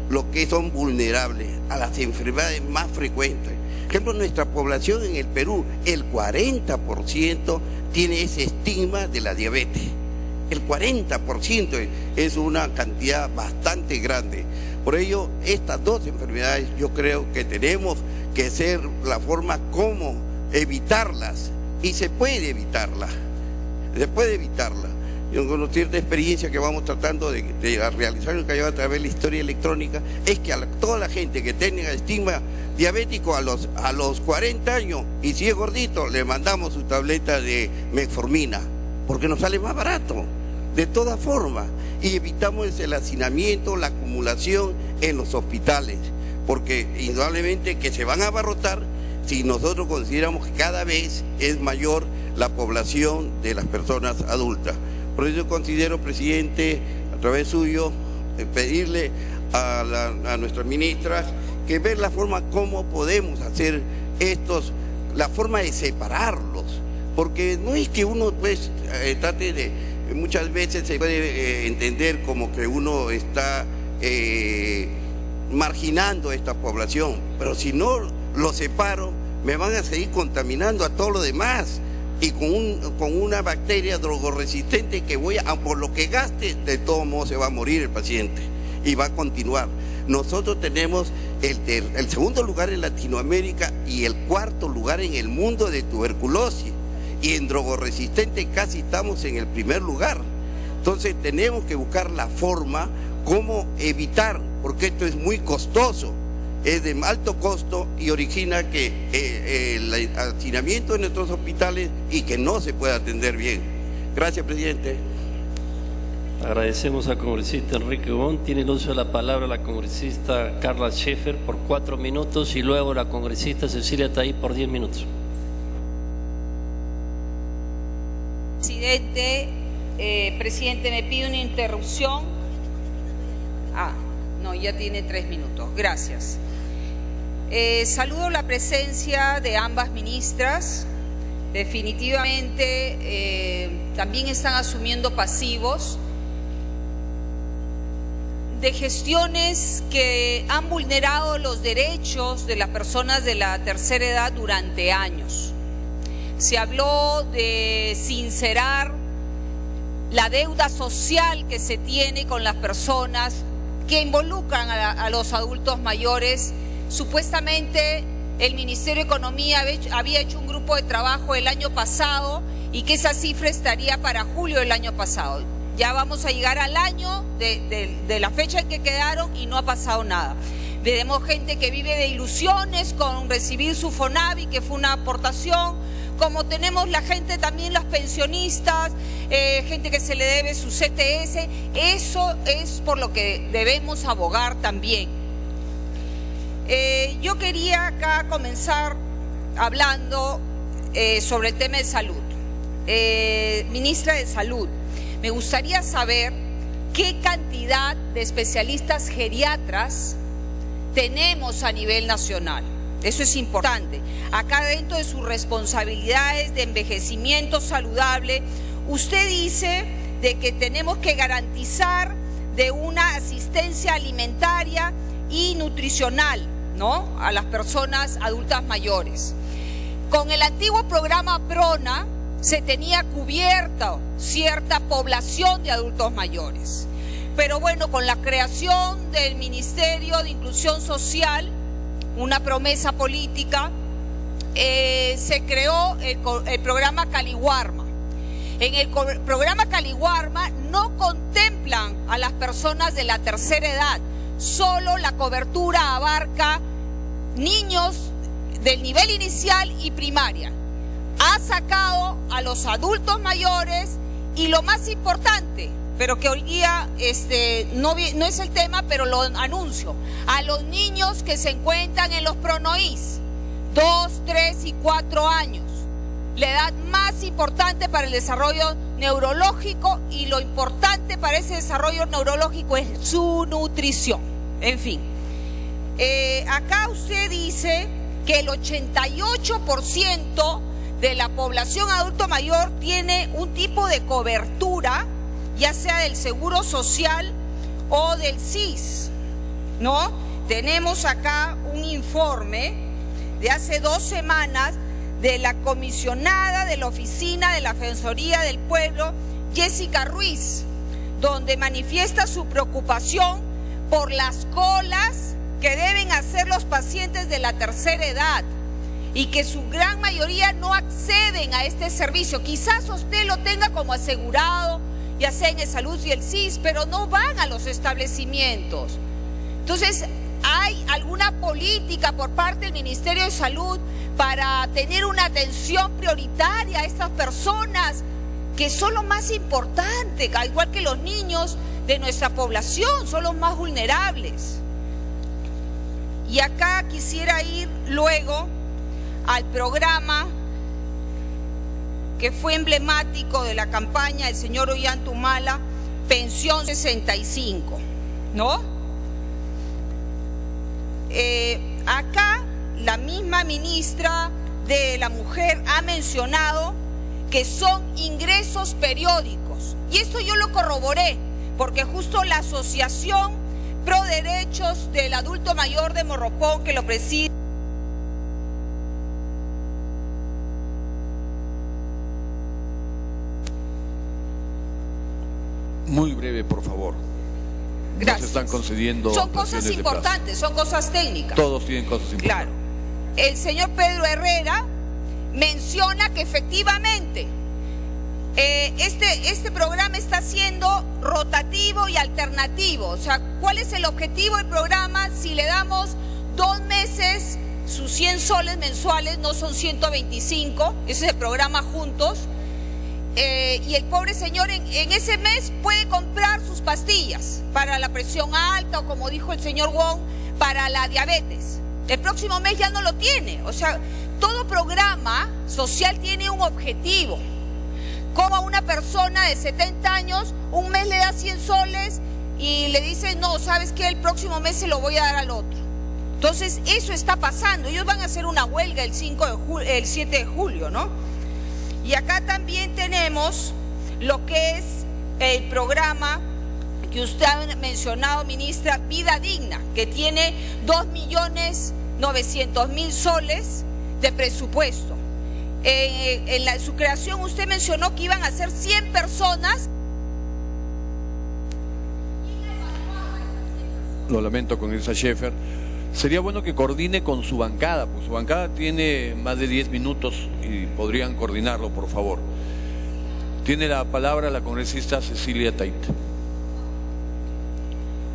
los que son vulnerables a las enfermedades más frecuentes. Por ejemplo, nuestra población en el Perú, el 40% tiene ese estigma de la diabetes. El 40% es una cantidad bastante grande. Por ello, estas dos enfermedades yo creo que tenemos que ser la forma como evitarlas. Y se puede evitarlas. Se puede evitarlas. Yo con cierta experiencia que vamos tratando de realizar lo que lleva a través de la historia electrónica, es que a toda la gente que tenga estigma diabético a los 40 años y si es gordito, le mandamos su tableta de metformina, porque nos sale más barato, de todas formas, y evitamos el hacinamiento, la acumulación en los hospitales, porque indudablemente que se van a abarrotar si nosotros consideramos que cada vez es mayor la población de las personas adultas. Por eso considero, presidente, a través suyo, pedirle a nuestras ministras que ver la forma como podemos hacer la forma de separarlos, porque no es que uno pues trate de, muchas veces se puede entender como que uno está marginando a esta población, pero si no lo separo, me van a seguir contaminando a todo lo demás. Y con una bacteria drogoresistente que por lo que gaste, de todos modos se va a morir el paciente y va a continuar. Nosotros tenemos el segundo lugar en Latinoamérica y el cuarto lugar en el mundo de tuberculosis. Y en drogoresistente casi estamos en el primer lugar. Entonces tenemos que buscar la forma cómo evitar, porque esto es muy costoso. Es de alto costo y origina que el hacinamiento en nuestros hospitales y que no se pueda atender bien. Gracias, presidente. Agradecemos al congresista Enrique Gubón. Tiene el uso de la palabra la congresista Carla Scheffer por 4 minutos y luego la congresista Cecilia Taí por 10 minutos. Presidente, me pide una interrupción. No, ya tiene 3 minutos. Gracias. Saludo la presencia de ambas ministras. Definitivamente también están asumiendo pasivos de gestiones que han vulnerado los derechos de las personas de la tercera edad durante años. Se habló de sincerar la deuda social que se tiene con las personas que involucran a los adultos mayores. Supuestamente el Ministerio de Economía había hecho un grupo de trabajo el año pasado y que esa cifra estaría para julio del año pasado. Ya vamos a llegar al año de la fecha en que quedaron y no ha pasado nada. Vemos gente que vive de ilusiones con recibir su FONAVI, que fue una aportación, como tenemos la gente también, los pensionistas, gente que se le debe su CTS. Eso es por lo que debemos abogar también. Yo quería acá comenzar hablando sobre el tema de salud. Ministra de Salud, me gustaría saber qué cantidad de especialistas geriatras tenemos a nivel nacional. Eso es importante. Acá dentro de sus responsabilidades de envejecimiento saludable, usted dice de que tenemos que garantizar de una asistencia alimentaria y nutricional, ¿no?, a las personas adultas mayores. Con el antiguo programa PRONA se tenía cubierta cierta población de adultos mayores. Pero bueno, con la creación del Ministerio de Inclusión Social, una promesa política, se creó el programa Caliwarma. En el programa Caliwarma no contemplan a las personas de la tercera edad, solo la cobertura abarca niños del nivel inicial y primaria. Ha sacado a los adultos mayores y lo más importante, pero que hoy día no es el tema, pero lo anuncio, a los niños que se encuentran en los PRONOIS, 2, 3 y 4 años, la edad más importante para el desarrollo neurológico, y lo importante para ese desarrollo neurológico es su nutrición. En fin, acá usted dice que el 88% de la población adulto mayor tiene un tipo de cobertura, ya sea del Seguro Social o del SIS. ¿no? Tenemos acá un informe de hace 2 semanas de la comisionada de la Oficina de la Defensoría del Pueblo, Jessica Ruiz, donde manifiesta su preocupación por las colas que deben hacer los pacientes de la tercera edad y que su gran mayoría no acceden a este servicio. Quizás usted lo tenga como asegurado, ya sea en el Salud y el SIS, pero no van a los establecimientos. Entonces, ¿hay alguna política por parte del Ministerio de Salud para tener una atención prioritaria a estas personas que son lo más importante, al igual que los niños de nuestra población, son los más vulnerables? Y acá quisiera ir luego al programa que fue emblemático de la campaña del señor Ollantumala, Pensión 65, ¿no? Acá la misma ministra de la Mujer ha mencionado que son ingresos periódicos. Y esto yo lo corroboré, porque justo la Asociación Pro Derechos del Adulto Mayor de Morropón, que lo preside, muy breve, por favor. gracias. No se están concediendo. Son cosas importantes, son cosas técnicas. Todos tienen cosas importantes. Claro. El señor Pedro Herrera menciona que efectivamente este programa está siendo rotativo y alternativo. O sea, ¿cuál es el objetivo del programa? Si le damos 2 meses, sus 100 soles mensuales, no son 125, ese es el programa Juntos, y el pobre señor en ese mes puede comprar sus pastillas para la presión alta o, como dijo el señor Wong, para la diabetes. El próximo mes ya no lo tiene. O sea, todo programa social tiene un objetivo. Como a una persona de 70 años, un mes le da 100 soles y le dice, no, ¿sabes qué? El próximo mes se lo voy a dar al otro. Entonces, eso está pasando. Ellos van a hacer una huelga el 7 de julio, ¿no? Y acá también tenemos lo que es el programa que usted ha mencionado, ministra, Vida Digna, que tiene 2.900.000 soles de presupuesto. En su creación usted mencionó que iban a ser 100 personas. Lo lamento con Elsa Scheffer. Sería bueno que coordine con su bancada, pues su bancada tiene más de 10 minutos y podrían coordinarlo, por favor. Tiene la palabra la congresista Cecilia Tait.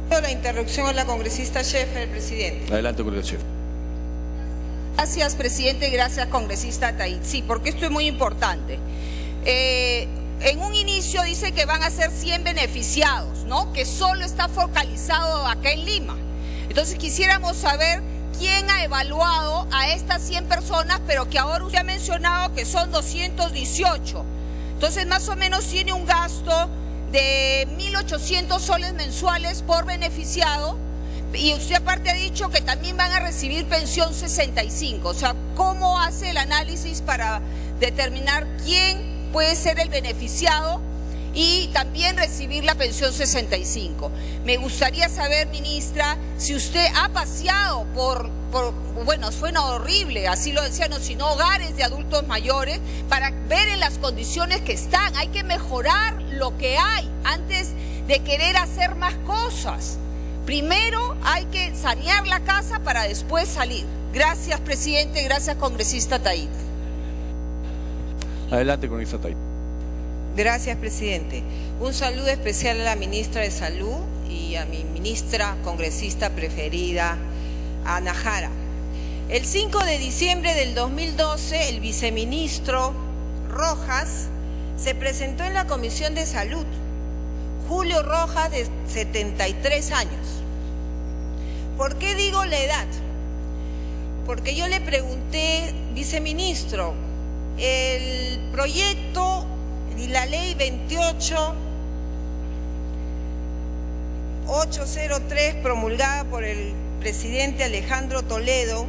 La interrupción a la congresista Scheffer, presidente. Adelante, congresista Scheffer. Gracias, presidente, y gracias, congresista Tait. Sí, porque esto es muy importante. En un inicio dice que van a ser 100 beneficiados, ¿no? Que solo está focalizado acá en Lima. Entonces quisiéramos saber quién ha evaluado a estas 100 personas, pero que ahora usted ha mencionado que son 218. Entonces más o menos tiene un gasto de 1.800 soles mensuales por beneficiado, y usted aparte ha dicho que también van a recibir pensión 65. O sea, ¿cómo hace el análisis para determinar quién puede ser el beneficiado y también recibir la pensión 65? Me gustaría saber, ministra, si usted ha paseado bueno, suena horrible, así lo decían, sino hogares de adultos mayores, para ver en las condiciones que están. Hay que mejorar lo que hay antes de querer hacer más cosas. Primero hay que sanear la casa para después salir. Gracias, presidente, gracias, congresista Tait. Adelante, congresista Tait. Gracias, presidente. Un saludo especial a la ministra de Salud y a mi ministra congresista preferida, Ana Jara. El 5 de diciembre del 2012, el viceministro Rojas se presentó en la Comisión de Salud. Julio Rojas, de 73 años. ¿Por qué digo la edad? Porque yo le pregunté, viceministro, el proyecto y la ley 28803 promulgada por el presidente Alejandro Toledo,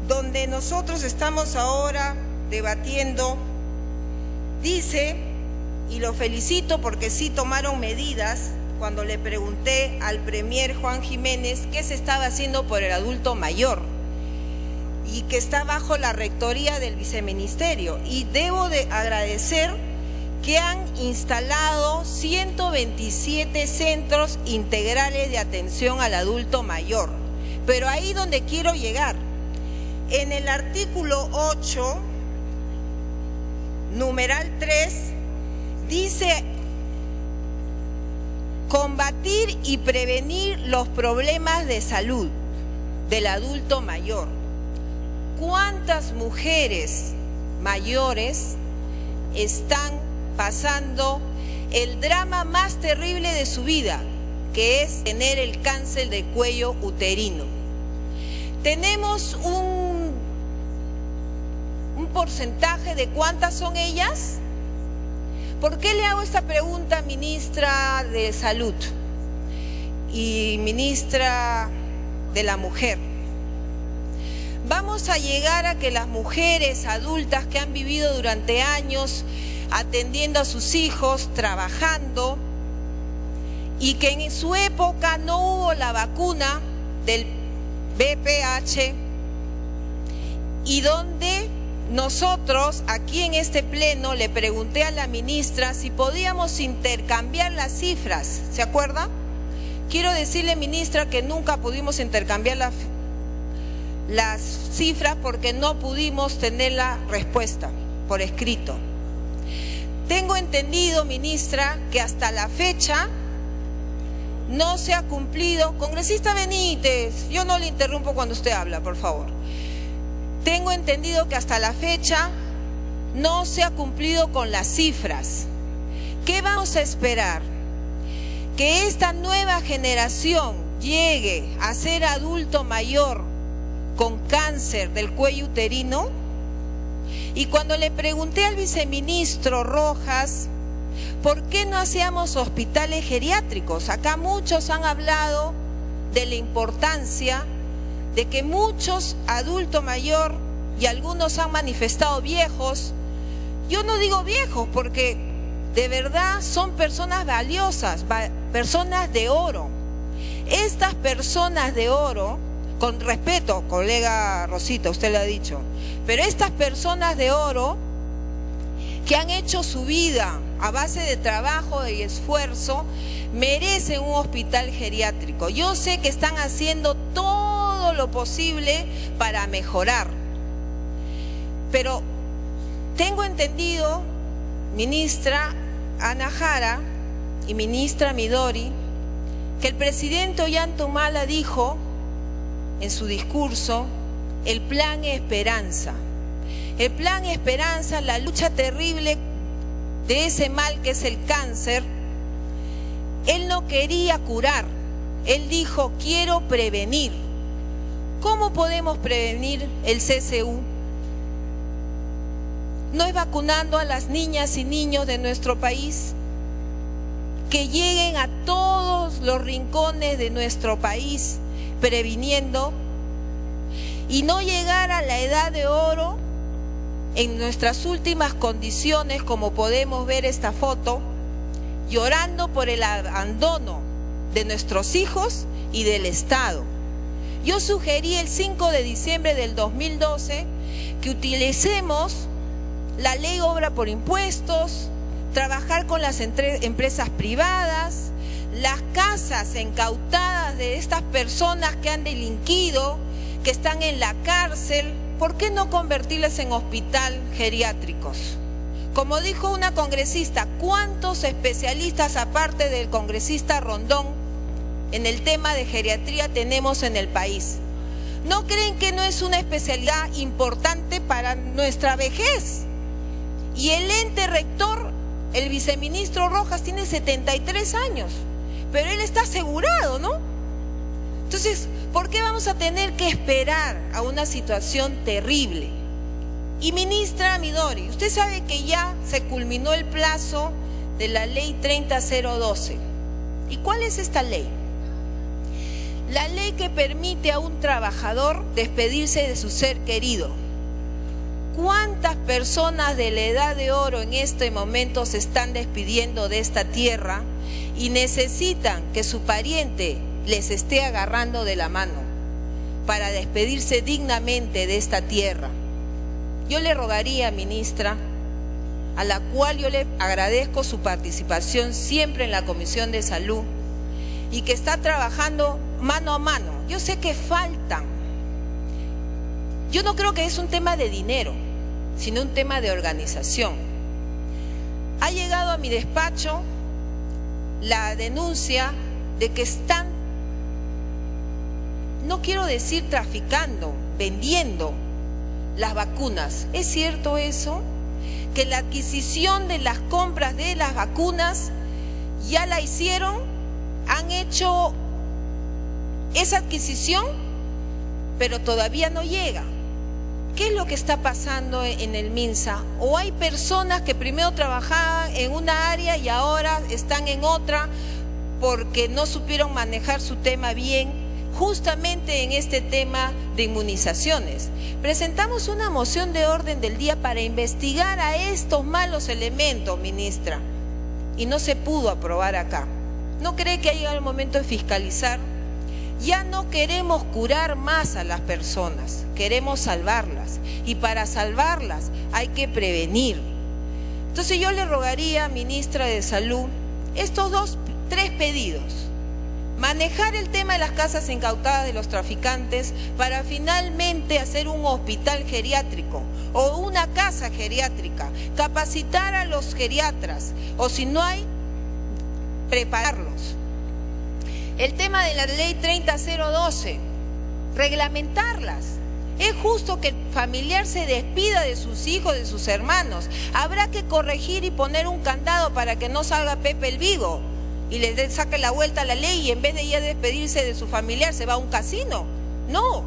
donde nosotros estamos ahora debatiendo, dice, y lo felicito porque sí tomaron medidas, cuando le pregunté al premier Juan Jiménez qué se estaba haciendo por el adulto mayor y que está bajo la rectoría del viceministerio. Y debo de agradecer que han instalado 127 centros integrales de atención al adulto mayor. Pero ahí donde quiero llegar, en el artículo 8, numeral 3, dice: combatir y prevenir los problemas de salud del adulto mayor. ¿Cuántas mujeres mayores están pasando el drama más terrible de su vida, que es tener el cáncer de cuello uterino? Tenemos un porcentaje de cuántas son ellas. ¿Por qué le hago esta pregunta, ministra de Salud y ministra de la Mujer? Vamos a llegar a que las mujeres adultas que han vivido durante años atendiendo a sus hijos, trabajando, y que en su época no hubo la vacuna del VPH, y donde nosotros aquí en este pleno le pregunté a la ministra si podíamos intercambiar las cifras, ¿se acuerda? Quiero decirle, ministra, que nunca pudimos intercambiar las cifras porque no pudimos tener la respuesta por escrito. Tengo entendido, ministra, que hasta la fecha no se ha cumplido. Congresista Benítez, yo no le interrumpo cuando usted habla, por favor. Tengo entendido que hasta la fecha no se ha cumplido con las cifras. ¿Qué vamos a esperar? ¿Que esta nueva generación llegue a ser adulto mayor con cáncer del cuello uterino? Y cuando le pregunté al viceministro Rojas, ¿por qué no hacíamos hospitales geriátricos? Acá muchos han hablado de la importancia de que muchos adultos mayor y algunos han manifestado viejos. Yo no digo viejos porque de verdad son personas valiosas, personas de oro. Estas personas de oro, con respeto, colega Rosita, usted lo ha dicho, pero estas personas de oro que han hecho su vida a base de trabajo y esfuerzo, merecen un hospital geriátrico. Yo sé que están haciendo todo lo posible para mejorar, pero tengo entendido, ministra Anahara y ministra Midori, que el presidente Ollanta dijo en su discurso el plan Esperanza. El plan Esperanza, la lucha terrible de ese mal que es el cáncer. Él no quería curar, él dijo: quiero prevenir. ¿Cómo podemos prevenir el CCU? ¿No es vacunando a las niñas y niños de nuestro país? Que lleguen a todos los rincones de nuestro país previniendo, y no llegar a la edad de oro en nuestras últimas condiciones, como podemos ver esta foto, llorando por el abandono de nuestros hijos y del Estado. Yo sugerí el 5 de diciembre del 2012 que utilicemos la ley obra por impuestos, trabajar con las empresas privadas, las casas incautadas de estas personas que han delinquido, que están en la cárcel. ¿Por qué no convertirlas en hospital geriátricos? Como dijo una congresista, ¿cuántos especialistas aparte del congresista Rondón en el tema de geriatría tenemos en el país? ¿No creen que no es una especialidad importante para nuestra vejez? Y el ente rector, el viceministro Rojas, tiene 73 años, pero él está asegurado, ¿no? Entonces, ¿por qué vamos a tener que esperar a una situación terrible? Y ministra Midori, usted sabe que ya se culminó el plazo de la ley 30012. ¿Y cuál es esta ley? La ley que permite a un trabajador despedirse de su ser querido. ¿Cuántas personas de la edad de oro en este momento se están despidiendo de esta tierra y necesitan que su pariente les esté agarrando de la mano para despedirse dignamente de esta tierra. Yo le rogaría, ministra, a la cual yo le agradezco su participación siempre en la Comisión de Salud y que está trabajando mano a mano. Yo sé que faltan. Yo no creo que es un tema de dinero, sino un tema de organización. Ha llegado a mi despacho la denuncia de que están, no quiero decir traficando, vendiendo las vacunas. ¿Es cierto eso? Que la adquisición de las compras de las vacunas ya la hicieron, han hecho esa adquisición, pero todavía no llega. ¿Qué es lo que está pasando en el MINSA? ¿O hay personas que primero trabajaban en una área y ahora están en otra porque no supieron manejar su tema bien, justamente en este tema de inmunizaciones? Presentamos una moción de orden del día para investigar a estos malos elementos, ministra, y no se pudo aprobar acá. ¿No cree que ha llegado el momento de fiscalizar? Ya no queremos curar más a las personas, queremos salvarlas, y para salvarlas hay que prevenir. Entonces yo le rogaría, ministra de Salud, estos tres pedidos: manejar el tema de las casas incautadas de los traficantes para finalmente hacer un hospital geriátrico o una casa geriátrica, capacitar a los geriatras, o si no hay, prepararlos. El tema de la ley 30012, reglamentarlas. Es justo que el familiar se despida de sus hijos, de sus hermanos. Habrá que corregir y poner un candado para que no salga Pepe el Vigo y le saque la vuelta a la ley y en vez de ya despedirse de su familiar se va a un casino. No,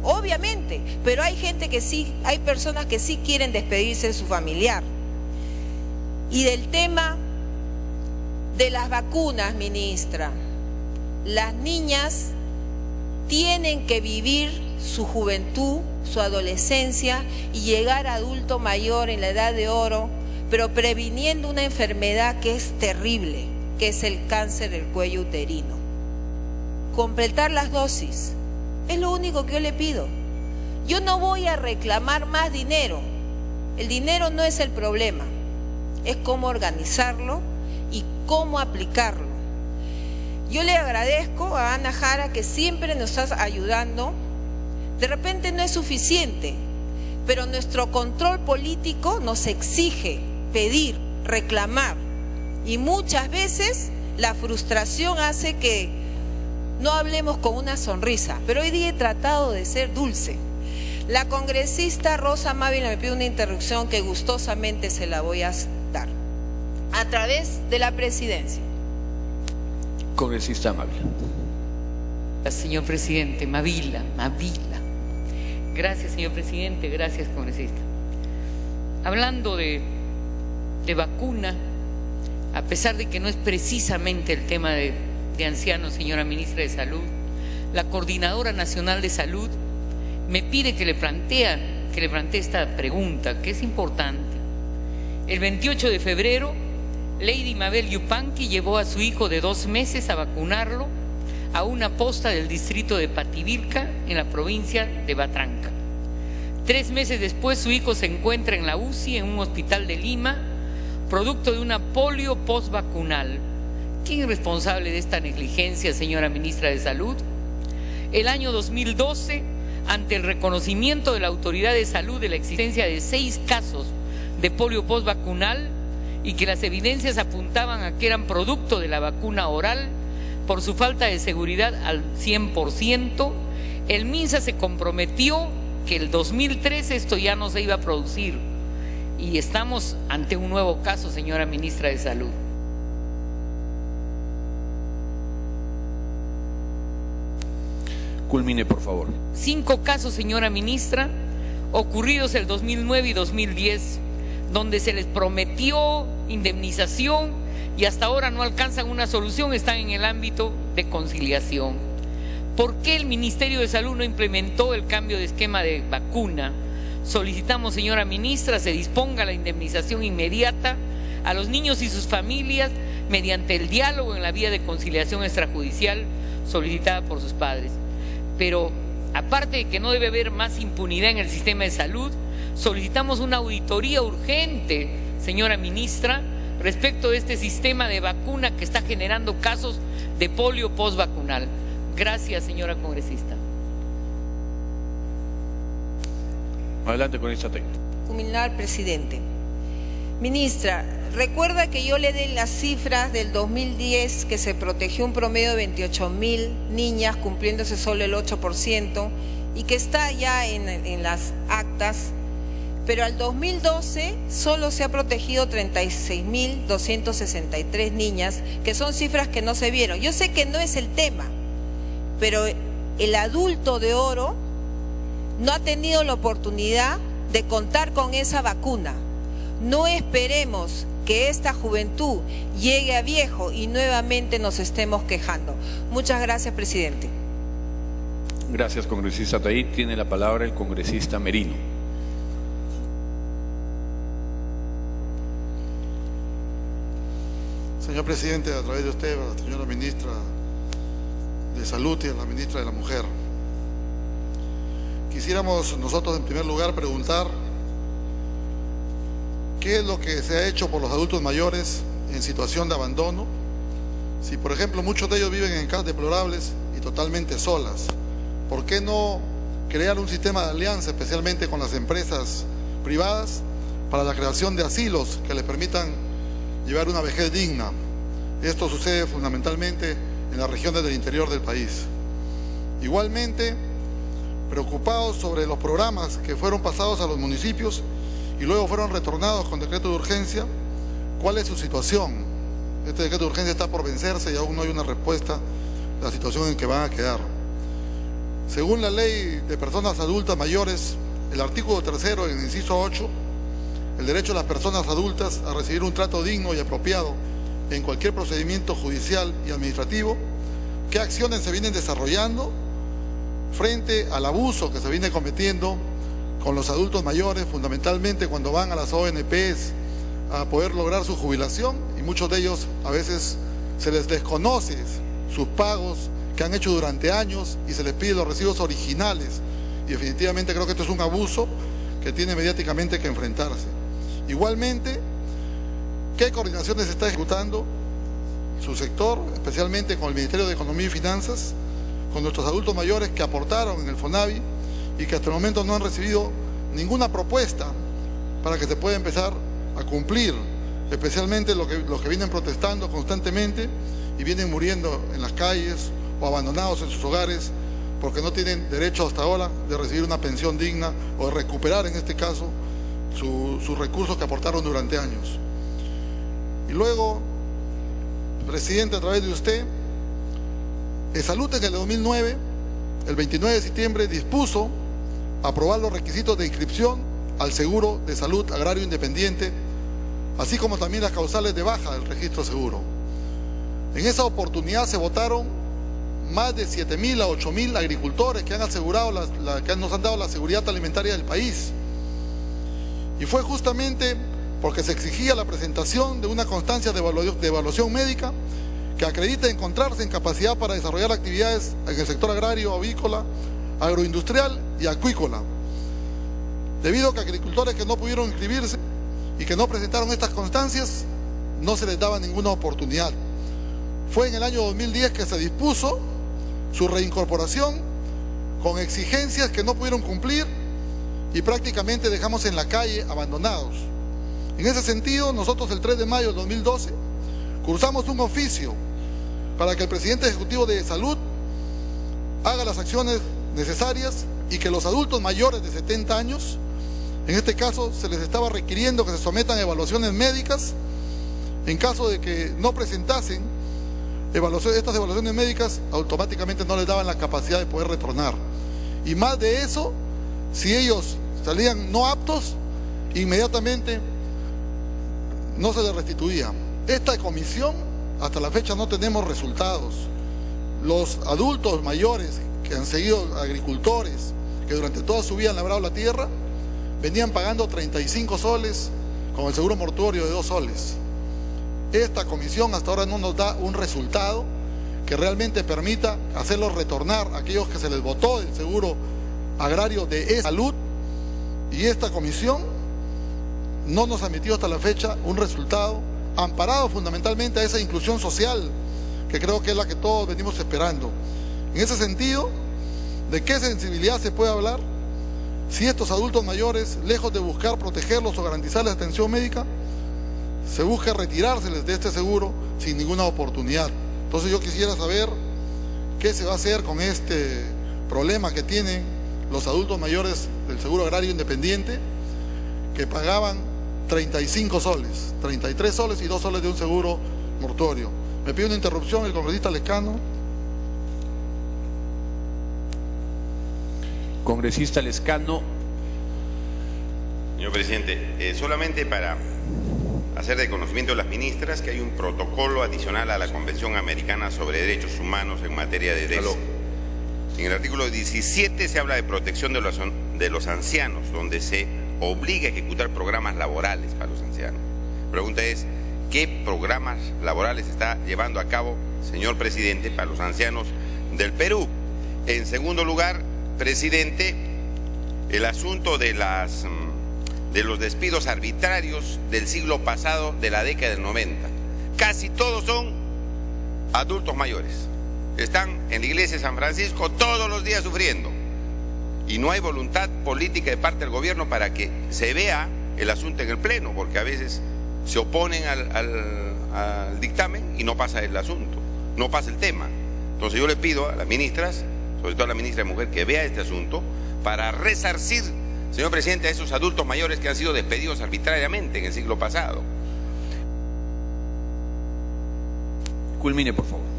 obviamente, pero hay gente que sí, hay personas que sí quieren despedirse de su familiar. Y del tema de las vacunas, ministra, las niñas tienen que vivir su juventud, su adolescencia y llegar a adulto mayor en la edad de oro, pero previniendo una enfermedad que es terrible, que es el cáncer del cuello uterino. Completar las dosis es lo único que yo le pido. Yo no voy a reclamar más dinero. El dinero no es el problema, es cómo organizarlo y cómo aplicarlo. Yo le agradezco a Ana Jara que siempre nos está ayudando. De repente no es suficiente, pero nuestro control político nos exige pedir, reclamar. Y muchas veces la frustración hace que no hablemos con una sonrisa. Pero hoy día he tratado de ser dulce. La congresista Rosa Mávila me pide una interrupción que gustosamente se la voy a dar a través de la presidencia. Congresista Mávila. Señor presidente, Mávila. Gracias, señor presidente, gracias, congresista. Hablando de vacuna, a pesar de que no es precisamente el tema de ancianos, señora ministra de Salud, la Coordinadora Nacional de Salud me pide que le plantee esta pregunta, que es importante. El 28 de febrero, Lady Mabel Yupanqui llevó a su hijo de 2 meses a vacunarlo a una posta del distrito de Pativilca, en la provincia de Batranca. 3 meses después, su hijo se encuentra en la UCI en un hospital de Lima, producto de una polio postvacunal. ¿Quién es responsable de esta negligencia, señora ministra de Salud? El año 2012, ante el reconocimiento de la Autoridad de Salud de la existencia de 6 casos de polio postvacunal y que las evidencias apuntaban a que eran producto de la vacuna oral, por su falta de seguridad al 100%, el MINSA se comprometió que el 2013 esto ya no se iba a producir. Y estamos ante un nuevo caso, señora ministra de Salud. Culmine, por favor. 5 casos, señora ministra, ocurridos el 2009 y 2010, donde se les prometió indemnización y hasta ahora no alcanzan una solución, están en el ámbito de conciliación. ¿Por qué el Ministerio de Salud no implementó el cambio de esquema de vacuna? Solicitamos, señora ministra, se disponga la indemnización inmediata a los niños y sus familias, mediante el diálogo en la vía de conciliación extrajudicial solicitada por sus padres. Pero aparte de que no debe haber más impunidad en el sistema de salud, solicitamos una auditoría urgente, señora ministra, respecto de este sistema de vacuna que está generando casos de polio postvacunal. Gracias, señora congresista. Adelante, congresista Atay. Culminar, presidente. Ministra, recuerda que yo le di las cifras del 2010 que se protegió un promedio de 28.000 niñas, cumpliéndose solo el 8%, y que está ya en las actas, pero al 2012 solo se ha protegido 36.263 niñas, que son cifras que no se vieron. Yo sé que no es el tema, pero el adulto de oro no ha tenido la oportunidad de contar con esa vacuna. No esperemos que esta juventud llegue a viejo y nuevamente nos estemos quejando. Muchas gracias, presidente. Gracias, congresista Atay. Tiene la palabra el congresista Merino. Señor presidente, a través de usted, a la señora ministra de Salud y a la ministra de la Mujer, quisiéramos nosotros en primer lugar preguntar qué es lo que se ha hecho por los adultos mayores en situación de abandono. Si por ejemplo muchos de ellos viven en casas deplorables y totalmente solas, ¿por qué no crear un sistema de alianza, especialmente con las empresas privadas, para la creación de asilos que les permitan llevar una vejez digna? Esto sucede fundamentalmente en las regiones del interior del país. Igualmente, preocupados sobre los programas que fueron pasados a los municipios y luego fueron retornados con decreto de urgencia, ¿cuál es su situación? Este decreto de urgencia está por vencerse y aún no hay una respuesta de la situación en que van a quedar. Según la ley de personas adultas mayores, el artículo 3º, en el inciso 8, el derecho de las personas adultas a recibir un trato digno y apropiado en cualquier procedimiento judicial y administrativo, ¿qué acciones se vienen desarrollando frente al abuso que se viene cometiendo con los adultos mayores, fundamentalmente cuando van a las ONPs a poder lograr su jubilación? Y muchos de ellos a veces se les desconoce sus pagos que han hecho durante años y se les pide los recibos originales, y definitivamente creo que esto es un abuso que tiene mediáticamente que enfrentarse. Igualmente, ¿qué coordinaciones está ejecutando su sector, especialmente con el Ministerio de Economía y Finanzas, con nuestros adultos mayores que aportaron en el FONAVI y que hasta el momento no han recibido ninguna propuesta para que se pueda empezar a cumplir, especialmente los que vienen protestando constantemente y vienen muriendo en las calles o abandonados en sus hogares porque no tienen derecho hasta ahora de recibir una pensión digna o de recuperar en este caso sus recursos que aportaron durante años? Y luego, presidente, a través de usted, Salud en el 2009, el 29 de septiembre, dispuso aprobar los requisitos de inscripción al seguro de salud agrario independiente, así como también las causales de baja del registro seguro. En esa oportunidad se votaron más de 7.000 a 8.000 agricultores que han asegurado que nos han dado la seguridad alimentaria del país. Y fue justamente porque se exigía la presentación de una constancia de evaluación médica que acredita encontrarse en capacidad para desarrollar actividades en el sector agrario, avícola, agroindustrial y acuícola. Debido a que agricultores que no pudieron inscribirse y que no presentaron estas constancias, no se les daba ninguna oportunidad. Fue en el año 2010 que se dispuso su reincorporación con exigencias que no pudieron cumplir y prácticamente dejamos en la calle abandonados. En ese sentido, nosotros el 3 de mayo del 2012 cursamos un oficio para que el presidente ejecutivo de Salud haga las acciones necesarias y que los adultos mayores de 70 años, en este caso se les estaba requiriendo que se sometan a evaluaciones médicas. En caso de que no presentasen estas evaluaciones médicas, automáticamente no les daban la capacidad de poder retornar. Y más de eso, si ellos salían no aptos, inmediatamente no se les restituía. Esta comisión, hasta la fecha no tenemos resultados. Los adultos mayores que han seguido agricultores, que durante toda su vida han labrado la tierra, venían pagando 35 soles con el seguro mortuorio de 2 soles. esta comisión hasta ahora no nos da un resultado que realmente permita hacerlos retornar a aquellos que se les votó del seguro agrario de salud, y esta comisión no nos ha emitido hasta la fecha un resultado amparado fundamentalmente a esa inclusión social que creo que es la que todos venimos esperando. En ese sentido, ¿de qué sensibilidad se puede hablar si estos adultos mayores, lejos de buscar protegerlos o garantizarles atención médica, se busca retirárseles de este seguro sin ninguna oportunidad? Entonces yo quisiera saber qué se va a hacer con este problema que tienen los adultos mayores del seguro agrario independiente, que pagaban 35 soles, 33 soles y 2 soles de un seguro mortuorio. Me pide una interrupción el congresista Lescano. Congresista Lescano. Señor presidente, solamente para hacer de conocimiento de las ministras que hay un protocolo adicional a la Convención Americana sobre Derechos Humanos en materia de DES. En el artículo 17 se habla de protección de los ancianos, donde se obliga a ejecutar programas laborales para los ancianos. La pregunta es, ¿qué programas laborales está llevando a cabo, señor presidente, para los ancianos del Perú? En segundo lugar, presidente, el asunto de los despidos arbitrarios del siglo pasado, de la década del 90. Casi todos son adultos mayores. Están en la iglesia de San Francisco todos los días sufriendo. Y no hay voluntad política de parte del gobierno para que se vea el asunto en el pleno, porque a veces se oponen al dictamen y no pasa el asunto, no pasa el tema. Entonces yo le pido a las ministras, sobre todo a la ministra de Mujer, que vea este asunto para resarcir, señor presidente, a esos adultos mayores que han sido despedidos arbitrariamente en el siglo pasado. Culmine, por favor.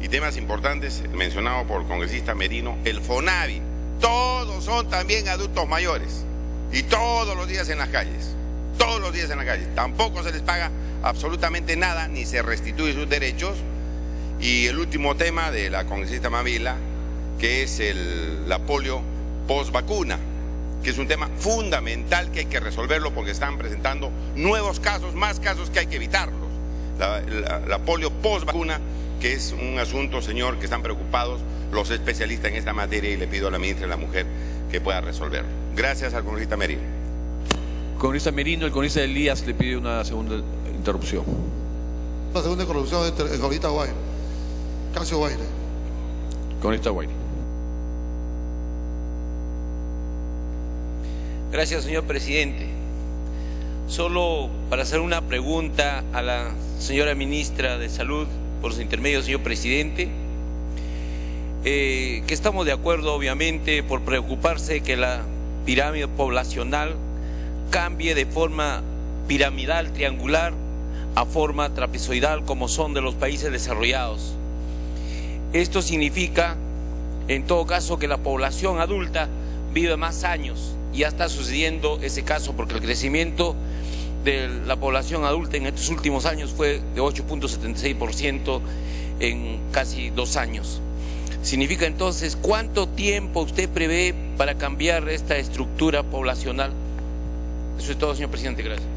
Y temas importantes, mencionado por el congresista Merino, el FONAVI. Todos son también adultos mayores y todos los días en las calles, todos los días en las calles. Tampoco se les paga absolutamente nada ni se restituye sus derechos. Y el último tema de la congresista Mavila, que es la polio post vacuna, que es un tema fundamental que hay que resolverlo porque están presentando nuevos casos, más casos que hay que evitarlos. La polio post vacuna, que es un asunto, señor, que están preocupados los especialistas en esta materia, y le pido a la ministra de la Mujer que pueda resolverlo. Gracias al congresista Merino. Congresista Merino, el congresista Elías le pide una segunda interrupción. La segunda interrupción del congresista Guaire. Casio Guaire. Congresista Guaire. Gracias, señor presidente. Solo para hacer una pregunta a la señora ministra de Salud, por su intermedio, señor presidente, que estamos de acuerdo, obviamente, por preocuparse que la pirámide poblacional cambie de forma piramidal, triangular, a forma trapezoidal, como son de los países desarrollados. Esto significa, en todo caso, que la población adulta vive más años. Y ya está sucediendo ese caso, porque el crecimiento de la población adulta en estos últimos años fue de 8.76% en casi 2 años. Significa entonces, ¿cuánto tiempo usted prevé para cambiar esta estructura poblacional? Eso es todo, señor presidente. Gracias.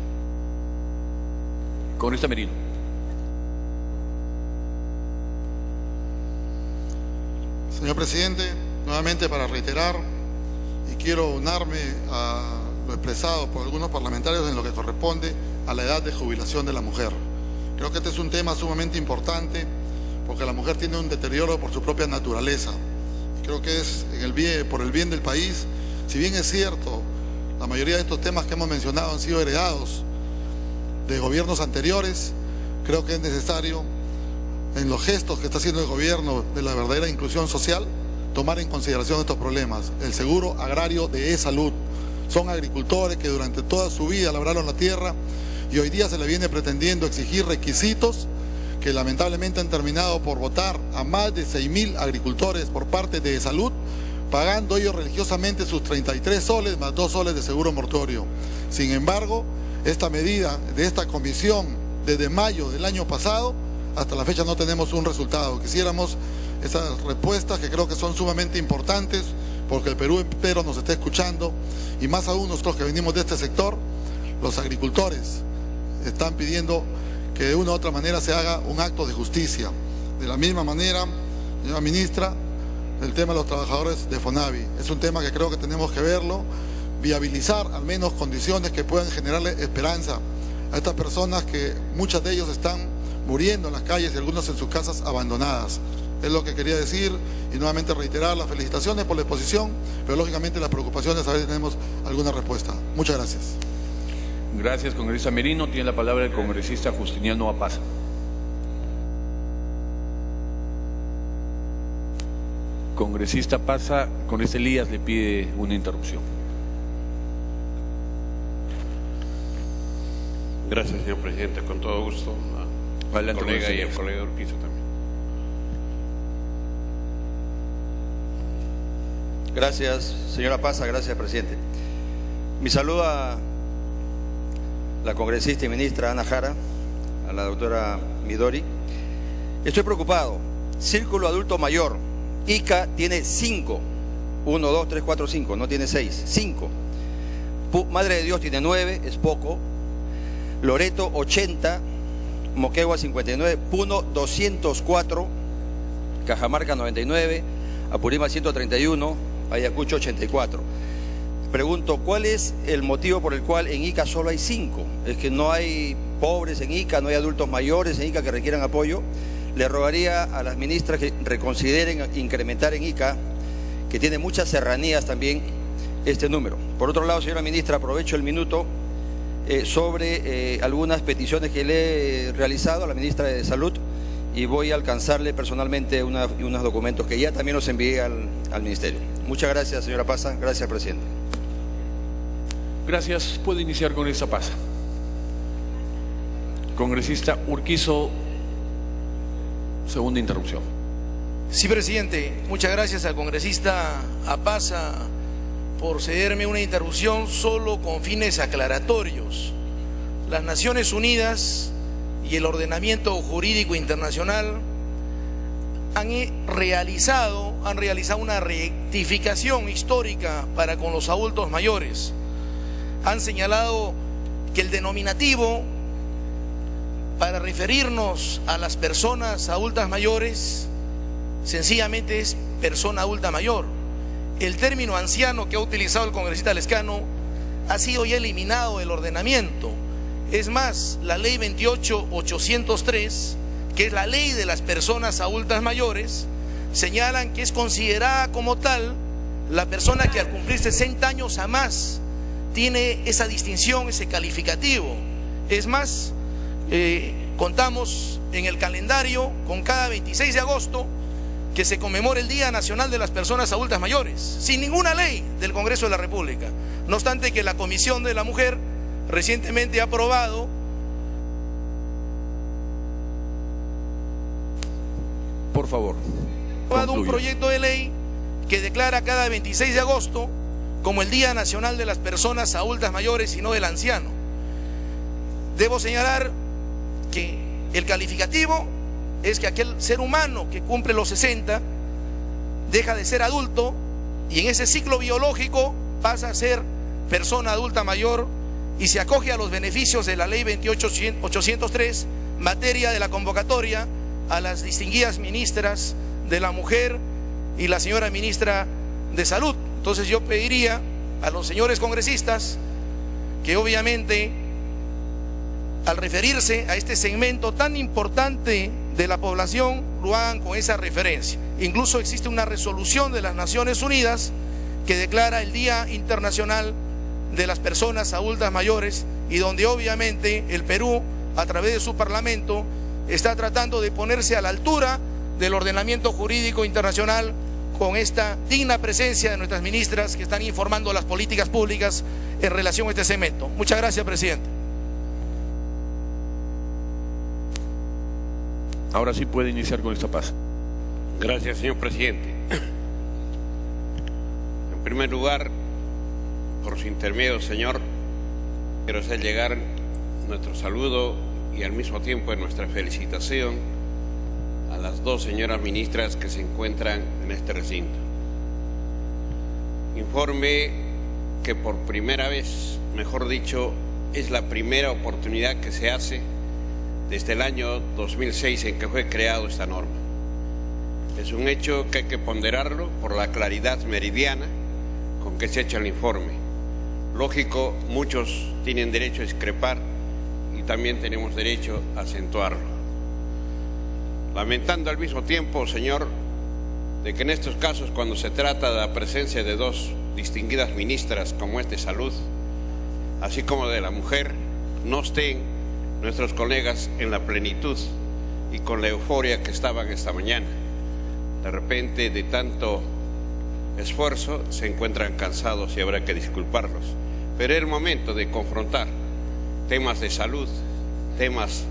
Congresista Merino. Señor presidente, nuevamente para reiterar, y quiero unirme a lo expresado por algunos parlamentarios en lo que corresponde a la edad de jubilación de la mujer. Creo que este es un tema sumamente importante porque la mujer tiene un deterioro por su propia naturaleza. Y creo que es por el bien del país. Si bien es cierto, la mayoría de estos temas que hemos mencionado han sido heredados de gobiernos anteriores, creo que es necesario, en los gestos que está haciendo el gobierno de la verdadera inclusión social, tomar en consideración estos problemas. El seguro agrario de salud. Son agricultores que durante toda su vida labraron la tierra y hoy día se le viene pretendiendo exigir requisitos que lamentablemente han terminado por votar a más de 6.000 agricultores por parte de salud, pagando ellos religiosamente sus 33 soles más 2 soles de seguro mortuorio. Sin embargo, esta medida de esta comisión desde mayo del año pasado, hasta la fecha no tenemos un resultado. Quisiéramos esas respuestas que creo que son sumamente importantes porque el Perú entero nos está escuchando y más aún nosotros que venimos de este sector, los agricultores están pidiendo que de una u otra manera se haga un acto de justicia. De la misma manera, señora ministra, el tema de los trabajadores de FONAVI es un tema que creo que tenemos que verlo, viabilizar al menos condiciones que puedan generarle esperanza a estas personas, que muchas de ellos están muriendo en las calles y algunos en sus casas abandonadas. Es lo que quería decir, y nuevamente reiterar las felicitaciones por la exposición, pero lógicamente las preocupaciones, a ver si tenemos alguna respuesta. Muchas gracias. Gracias, congresista Merino. Tiene la palabra el congresista Justiniano Apaza. Congresista Apaza, congresista Elías le pide una interrupción. Gracias, señor presidente. Con todo gusto. Adelante, Colega y el colega Urquizo también. Gracias, señora Paza. Gracias, presidente. Mi saludo a la congresista y ministra Ana Jara, a la doctora Midori. Estoy preocupado. Círculo Adulto Mayor, Ica tiene 5. 1, 2, 3, 4, 5. No tiene 6. 5. Madre de Dios tiene 9, es poco. Loreto 80, Moquegua 59, Puno 204, Cajamarca 99, Apurímac 131, Ayacucho 84. Pregunto, ¿cuál es el motivo por el cual en Ica solo hay 5? ¿Es que no hay pobres en Ica, no hay adultos mayores en Ica que requieran apoyo? Le rogaría a las ministras que reconsideren incrementar en Ica, que tiene muchas serranías también, este número. Por otro lado, señora ministra, aprovecho el minuto sobre algunas peticiones que le he realizado a la ministra de Salud, y voy a alcanzarle personalmente unos documentos que ya también los envié al ministerio. Muchas gracias, señora Paza. Gracias, presidente. Gracias. Puede iniciar con esa Paza. Congresista Urquizo, segunda interrupción. Sí, presidente. Muchas gracias al congresista Apaza por cederme una interrupción solo con fines aclaratorios. Las Naciones Unidas y el ordenamiento jurídico internacional han realizado una rectificación histórica para con los adultos mayores. Han señalado que el denominativo para referirnos a las personas adultas mayores sencillamente es persona adulta mayor. El término anciano que ha utilizado el congresista Lescano ha sido ya eliminado del ordenamiento. Es más, la ley 28.803, que es la ley de las personas adultas mayores, señalan que es considerada como tal la persona que al cumplir 60 años a más tiene esa distinción, ese calificativo. Es más, contamos en el calendario con cada 26 de agosto que se conmemora el Día Nacional de las Personas Adultas Mayores, sin ninguna ley del Congreso de la República. No obstante que la Comisión de la Mujer recientemente ha aprobado un proyecto de ley que declara cada 26 de agosto como el Día Nacional de las Personas Adultas Mayores y no del anciano. Debo señalar que el calificativo es que aquel ser humano que cumple los 60 deja de ser adulto y en ese ciclo biológico pasa a ser persona adulta mayor y se acoge a los beneficios de la ley 28.803, materia de la convocatoria a las distinguidas ministras de la Mujer y la señora ministra de Salud. Entonces yo pediría a los señores congresistas que obviamente al referirse a este segmento tan importante de la población lo hagan con esa referencia. Incluso existe una resolución de las Naciones Unidas que declara el Día Internacional de las Personas Adultas Mayores y donde obviamente el Perú, a través de su Parlamento, está tratando de ponerse a la altura del ordenamiento jurídico internacional con esta digna presencia de nuestras ministras que están informando las políticas públicas en relación a este segmento. Muchas gracias, presidente. Ahora sí puede iniciar con esta Paz. Gracias, señor presidente. En primer lugar, por su intermedio, señor, quiero hacer llegar nuestro saludo y al mismo tiempo nuestra felicitación a las dos señoras ministras que se encuentran en este recinto. Informe que por primera vez, mejor dicho, es la primera oportunidad que se hace desde el año 2006 en que fue creado esta norma. Es un hecho que hay que ponderarlo por la claridad meridiana con que se echa el informe. Lógico, muchos tienen derecho a discrepar y también tenemos derecho a acentuarlo. Lamentando al mismo tiempo, señor, de que en estos casos, cuando se trata de la presencia de dos distinguidas ministras como es de Salud, así como de la Mujer, no estén nuestros colegas en la plenitud y con la euforia que estaban esta mañana. De repente, de tanto esfuerzo, se encuentran cansados y habrá que disculparlos. Pero es el momento de confrontar temas de salud, temas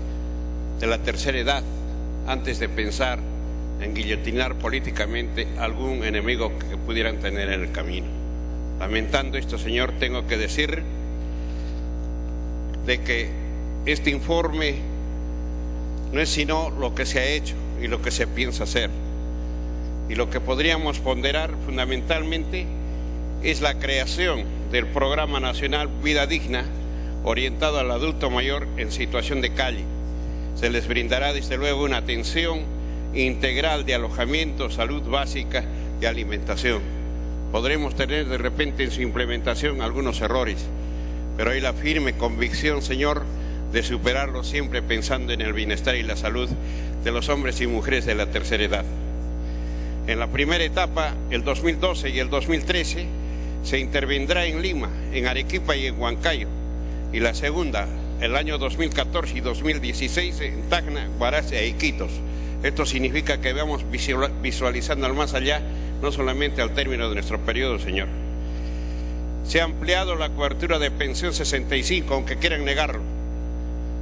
de la tercera edad, antes de pensar en guillotinar políticamente algún enemigo que pudieran tener en el camino. Lamentando esto, señor, tengo que decir de que este informe no es sino lo que se ha hecho y lo que se piensa hacer. Y lo que podríamos ponderar fundamentalmente es la creación del Programa Nacional Vida Digna, orientado al adulto mayor en situación de calle. Se les brindará desde luego una atención integral de alojamiento, salud básica y alimentación. Podremos tener de repente en su implementación algunos errores, pero hay la firme convicción, señor, de superarlo siempre pensando en el bienestar y la salud de los hombres y mujeres de la tercera edad. En la primera etapa, el 2012 y el 2013, se intervendrá en Lima, en Arequipa y en Huancayo, y la segunda, el año 2014 y 2016, en Tacna, Huaraz e Iquitos. Esto significa que vamos visualizando al más allá, no solamente al término de nuestro periodo, señor. Se ha ampliado la cobertura de pensión 65, aunque quieran negarlo.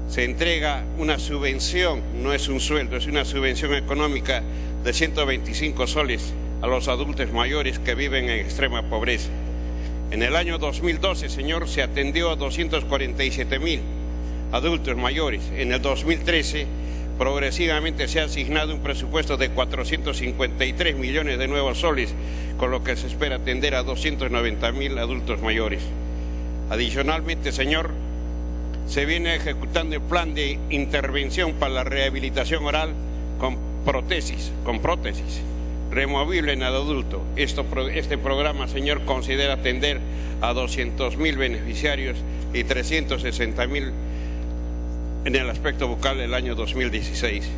Se entrega una subvención, no es un sueldo, es una subvención económica de 125 soles a los adultos mayores que viven en extrema pobreza. En el año 2012, señor, se atendió a 247.000 adultos mayores. En el 2013, progresivamente se ha asignado un presupuesto de 453 millones de nuevos soles, con lo que se espera atender a 290.000 adultos mayores. Adicionalmente, señor, se viene ejecutando el plan de intervención para la rehabilitación oral con prótesis removible en el adulto. Este programa, señor, considera atender a 200.000 beneficiarios y 360.000 en el aspecto bucal el año 2016.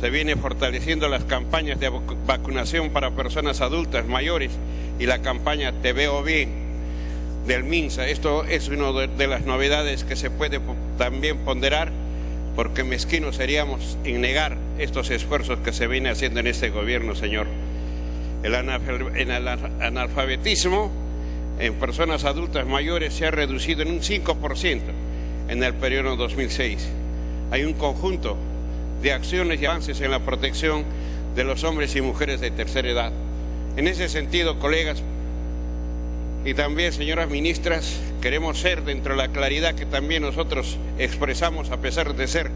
Se viene fortaleciendo las campañas de vacunación para personas adultas mayores y la campaña Te Veo Bien del MINSA. Esto es una de las novedades que se puede también ponderar, porque mezquinos seríamos en negar estos esfuerzos que se viene haciendo en este gobierno, señor. El analfabetismo en personas adultas mayores se ha reducido en un 5% en el periodo 2006. Hay un conjunto de acciones y avances en la protección de los hombres y mujeres de tercera edad. En ese sentido, colegas, y también señoras ministras, queremos ser dentro de la claridad que también nosotros expresamos, a pesar de ser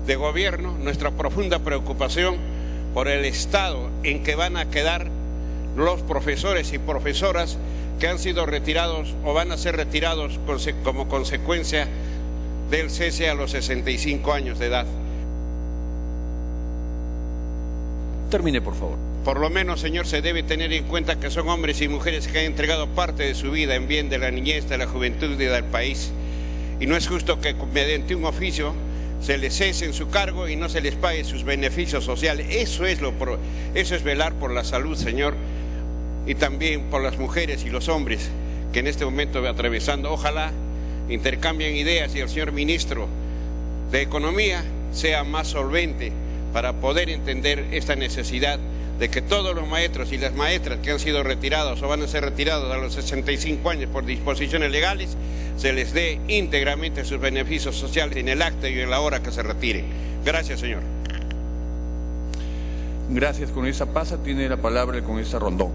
de gobierno, nuestra profunda preocupación por el estado en que van a quedar los profesores y profesoras que han sido retirados o van a ser retirados como consecuencia del cese a los 65 años de edad. Termine, por favor. Por lo menos, señor, se debe tener en cuenta que son hombres y mujeres que han entregado parte de su vida en bien de la niñez, de la juventud y del país. Y no es justo que mediante un oficio se les cese en su cargo y no se les pague sus beneficios sociales. Eso es velar por la salud, señor, y también por las mujeres y los hombres que en este momento van atravesando. Ojalá intercambien ideas y el señor ministro de Economía sea más solvente para poder entender esta necesidad de que todos los maestros y las maestras que han sido retirados o van a ser retirados a los 65 años por disposiciones legales, se les dé íntegramente sus beneficios sociales en el acta y en la hora que se retiren. Gracias, señor. Gracias, congresista Pasa. Tiene la palabra el congresista Rondón.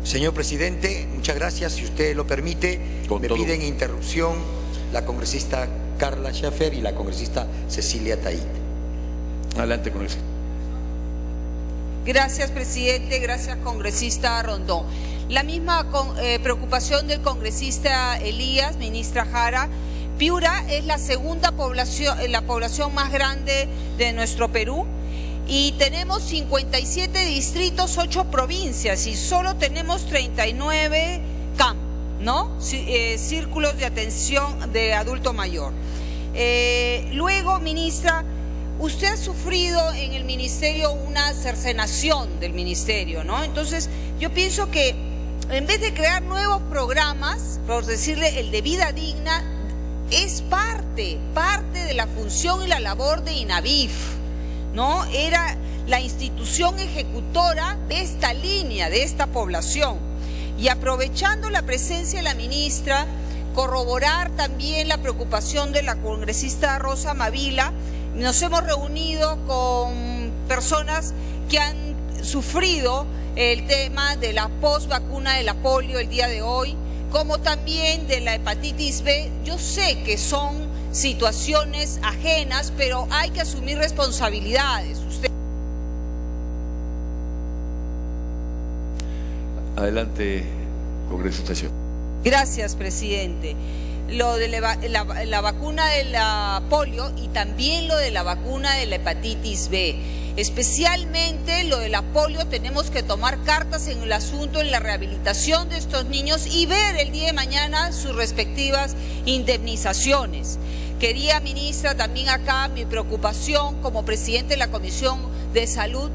Señor presidente, muchas gracias. Si usted lo permite, me piden interrupción la congresista Carla Schaffer y la congresista Cecilia Taí. Adelante, congresista. Gracias, presidente. Gracias, congresista Rondón. La misma preocupación del congresista Elías, ministra Jara. Piura es la segunda población, la población más grande de nuestro Perú, y tenemos 57 distritos, 8 provincias, y solo tenemos 39 CAM, ¿no? Círculos de atención de adulto mayor. Luego, ministra, usted ha sufrido en el ministerio una cercenación del ministerio, ¿no? Entonces, yo pienso que en vez de crear nuevos programas, por decirle el de vida digna, es parte de la función y la labor de INAVIF, ¿no? Era la institución ejecutora de esta línea, de esta población. Y aprovechando la presencia de la ministra, corroborar también la preocupación de la congresista Rosa Mavila. Nos hemos reunido con personas que han sufrido el tema de la postvacuna de la polio el día de hoy, como también de la hepatitis B. Yo sé que son situaciones ajenas, pero hay que asumir responsabilidades. Adelante, congresista. Gracias, presidente. Lo de la vacuna de la polio y también lo de la vacuna de la hepatitis B. Especialmente lo de la polio, tenemos que tomar cartas en el asunto, en la rehabilitación de estos niños y ver el día de mañana sus respectivas indemnizaciones. Quería, ministra, también acá mi preocupación como presidente de la Comisión de Salud,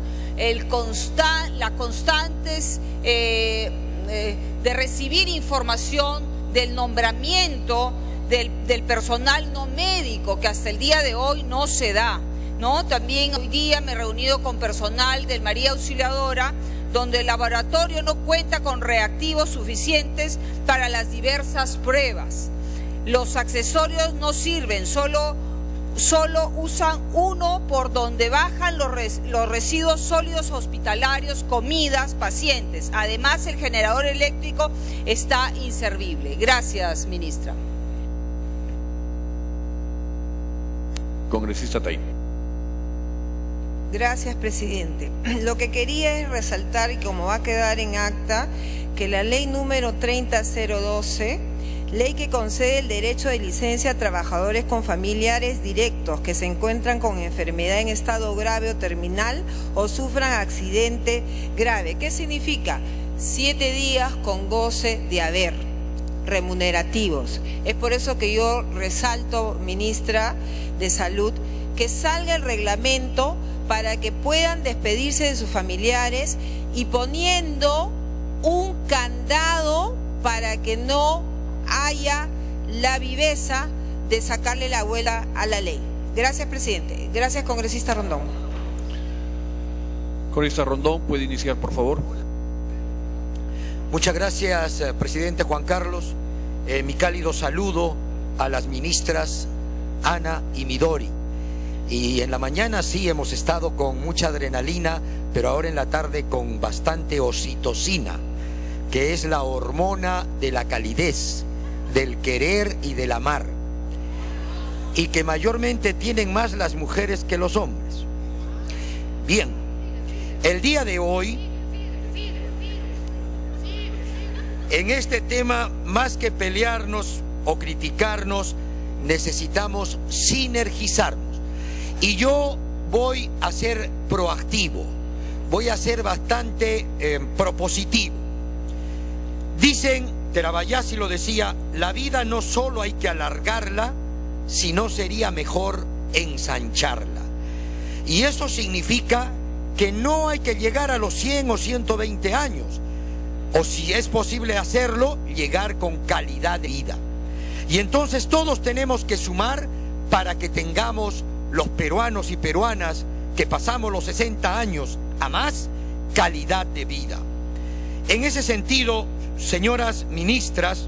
la constantes de recibir información del nombramiento del personal no médico, que hasta el día de hoy no se da, ¿no? También hoy día me he reunido con personal del María Auxiliadora, donde el laboratorio no cuenta con reactivos suficientes para las diversas pruebas. Los accesorios no sirven, solo usan uno por donde bajan los residuos sólidos hospitalarios, comidas, pacientes. Además, el generador eléctrico está inservible. Gracias, ministra. Congresista Tay. Gracias, presidente. Lo que quería es resaltar, y como va a quedar en acta, que la ley número 30012, ley que concede el derecho de licencia a trabajadores con familiares directos que se encuentran con enfermedad en estado grave o terminal o sufran accidente grave. ¿Qué significa? 7 días con goce de haber, remunerativos. Es por eso que yo resalto, ministra de Salud, que salga el reglamento para que puedan despedirse de sus familiares y poniendo un candado para que no haya la viveza de sacarle la vuelta a la ley. Gracias, presidente. Gracias, congresista Rondón. Congresista Rondón, puede iniciar, por favor. Muchas gracias, presidente Juan Carlos. Mi cálido saludo a las ministras Ana y Midori. Y en la mañana sí hemos estado con mucha adrenalina, pero ahora en la tarde con bastante oxitocina, que es la hormona de la calidez, del querer y del amar, y que mayormente tienen más las mujeres que los hombres. Bien, el día de hoy, en este tema, más que pelearnos o criticarnos, necesitamos sinergizarnos. Y yo voy a ser proactivo, voy a ser bastante propositivo. Dicen, Terabayasi lo decía, la vida no solo hay que alargarla, sino sería mejor ensancharla. Y eso significa que no hay que llegar a los 100 o 120 años, o si es posible hacerlo, llegar con calidad de vida. Y entonces todos tenemos que sumar para que tengamos, los peruanos y peruanas que pasamos los 60 años a más, calidad de vida. En ese sentido, señoras ministras,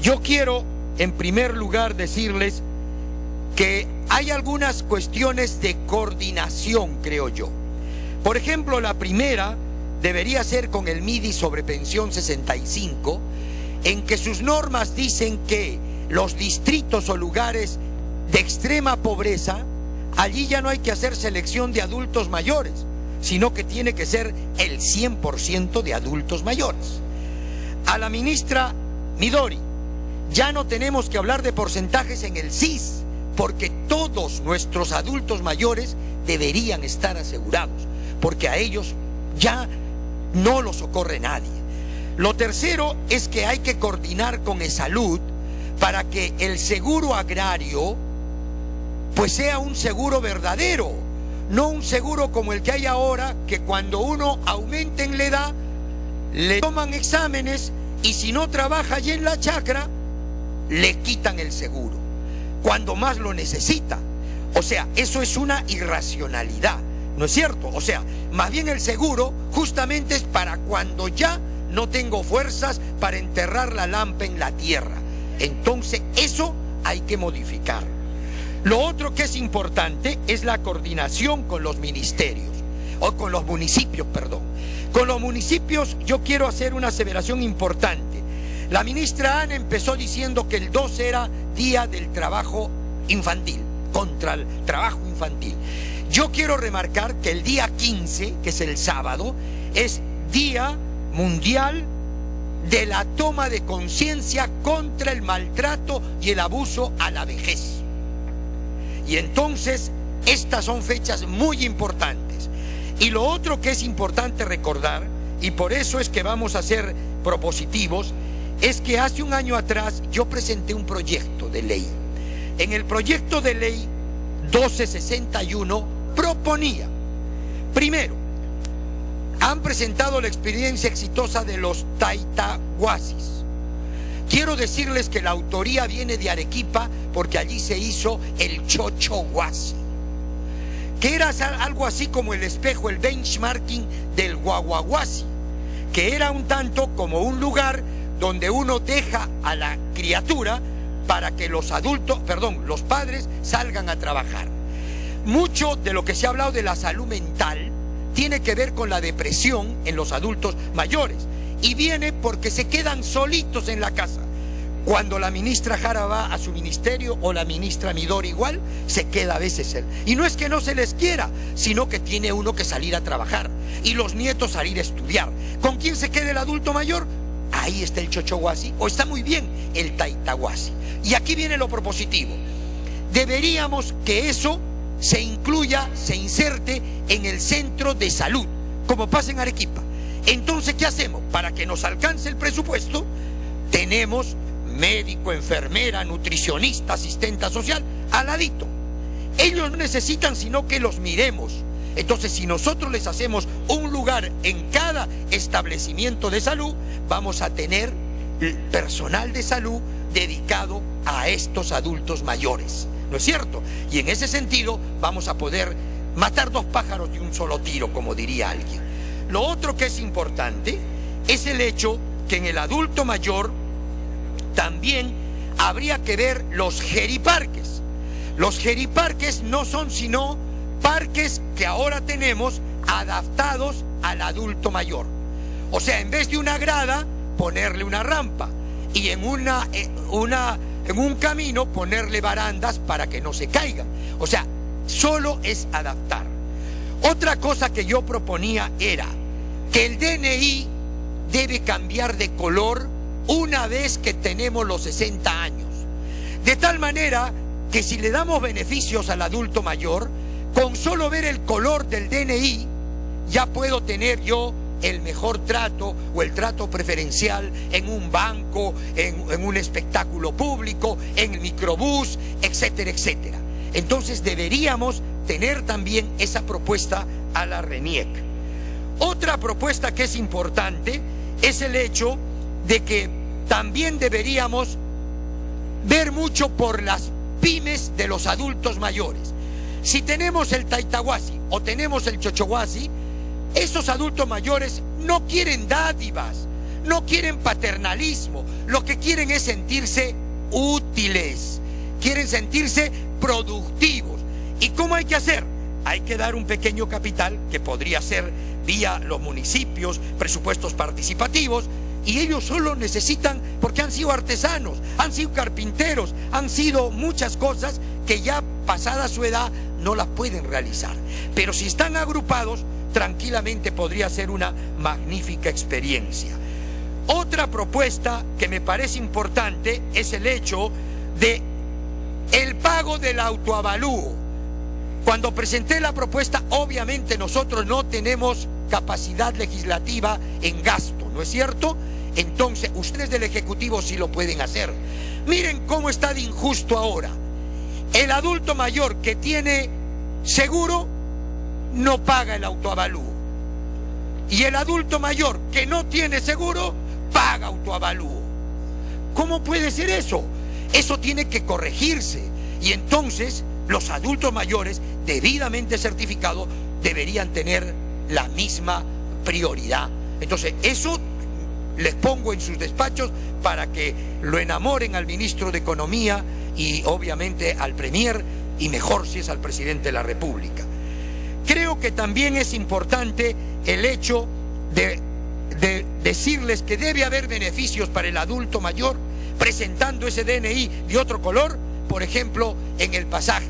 yo quiero en primer lugar decirles que hay algunas cuestiones de coordinación, creo yo. Por ejemplo, la primera debería ser con el MIDI sobre pensión 65, en que sus normas dicen que los distritos o lugares de extrema pobreza, allí ya no hay que hacer selección de adultos mayores, sino que tiene que ser el 100% de adultos mayores. A la ministra Midori, ya no tenemos que hablar de porcentajes en el SIS, porque todos nuestros adultos mayores deberían estar asegurados, porque a ellos ya no los socorre nadie. Lo tercero es que hay que coordinar con ESalud para que el seguro agrario pues sea un seguro verdadero, no un seguro como el que hay ahora, que cuando uno aumenta en la edad le toman exámenes y si no trabaja allí en la chacra le quitan el seguro cuando más lo necesita. O sea, eso es una irracionalidad, ¿no es cierto? O sea, más bien el seguro justamente es para cuando ya no tengo fuerzas para enterrar la lampa en la tierra. Entonces eso hay que modificar. Lo otro que es importante es la coordinación con los ministerios, o con los municipios, perdón. Con los municipios yo quiero hacer una aseveración importante. La ministra Ana empezó diciendo que el 12 era Día del Trabajo Infantil, contra el trabajo infantil. Yo quiero remarcar que el día 15, que es el sábado, es Día Mundial de la toma de conciencia contra el maltrato y el abuso a la vejez. Y entonces estas son fechas muy importantes. Y lo otro que es importante recordar, y por eso es que vamos a ser propositivos, es que hace un año atrás yo presenté un proyecto de ley. En el proyecto de ley 1261 proponía, primero, han presentado la experiencia exitosa de los taitahuasis. Quiero decirles que la autoría viene de Arequipa porque allí se hizo el chochohuasi, que era algo así como el espejo, el benchmarking del guaguaguasi, que era un tanto como un lugar donde uno deja a la criatura para que los los padres salgan a trabajar. Mucho de lo que se ha hablado de la salud mental tiene que ver con la depresión en los adultos mayores y viene porque se quedan solitos en la casa. Cuando la ministra Jara va a su ministerio o la ministra Midori igual, se queda a veces él. Y no es que no se les quiera, sino que tiene uno que salir a trabajar y los nietos salir a estudiar. ¿Con quién se queda el adulto mayor? Ahí está el chochohuasi, o está muy bien el taitahuasi. Y aquí viene lo propositivo. Deberíamos que eso se incluya, se inserte en el centro de salud, como pasa en Arequipa. Entonces, ¿qué hacemos? Para que nos alcance el presupuesto, tenemos médico, enfermera, nutricionista, asistenta social, al ladito. Ellos no necesitan sino que los miremos. Entonces, si nosotros les hacemos un lugar en cada establecimiento de salud, vamos a tener personal de salud dedicado a estos adultos mayores, ¿no es cierto? Y en ese sentido vamos a poder matar dos pájaros de un solo tiro, como diría alguien. Lo otro que es importante es el hecho que en el adulto mayor también habría que ver los geriparques. Los geriparques no son sino parques que ahora tenemos adaptados al adulto mayor. O sea, en vez de una grada, ponerle una rampa y en un camino ponerle barandas para que no se caigan. O sea, solo es adaptar. Otra cosa que yo proponía era que el DNI debe cambiar de color una vez que tenemos los 60 años. De tal manera que si le damos beneficios al adulto mayor, con solo ver el color del DNI, ya puedo tener yo el mejor trato o el trato preferencial en un banco, en un espectáculo público, en el microbús, etcétera, etcétera. Entonces deberíamos tener también esa propuesta a la RENIEC. Otra propuesta que es importante es el hecho de que también deberíamos ver mucho por las pymes de los adultos mayores. Si tenemos el taitahuasi o tenemos el chochohuasi, esos adultos mayores no quieren dádivas, no quieren paternalismo, lo que quieren es sentirse útiles, quieren sentirse productivos. ¿Y cómo hay que hacer? Hay que dar un pequeño capital que podría ser vía los municipios, presupuestos participativos, y ellos solo necesitan, porque han sido artesanos, han sido carpinteros, han sido muchas cosas que ya pasada su edad no las pueden realizar. Pero si están agrupados, tranquilamente podría ser una magnífica experiencia. Otra propuesta que me parece importante es el hecho de el pago del autoavalúo. Cuando presenté la propuesta, obviamente nosotros no tenemos capacidad legislativa en gasto, ¿no es cierto? Entonces, ustedes del Ejecutivo sí lo pueden hacer. Miren cómo está de injusto ahora. El adulto mayor que tiene seguro no paga el autoavalúo. Y el adulto mayor que no tiene seguro paga autoavalúo. ¿Cómo puede ser eso? Eso tiene que corregirse. Y entonces los adultos mayores debidamente certificados deberían tener la misma prioridad. Entonces eso les pongo en sus despachos para que lo enamoren al ministro de Economía y obviamente al Premier, y mejor si es al presidente de la República. Creo que también es importante el hecho de decirles que debe haber beneficios para el adulto mayor presentando ese DNI de otro color, por ejemplo, en el pasaje,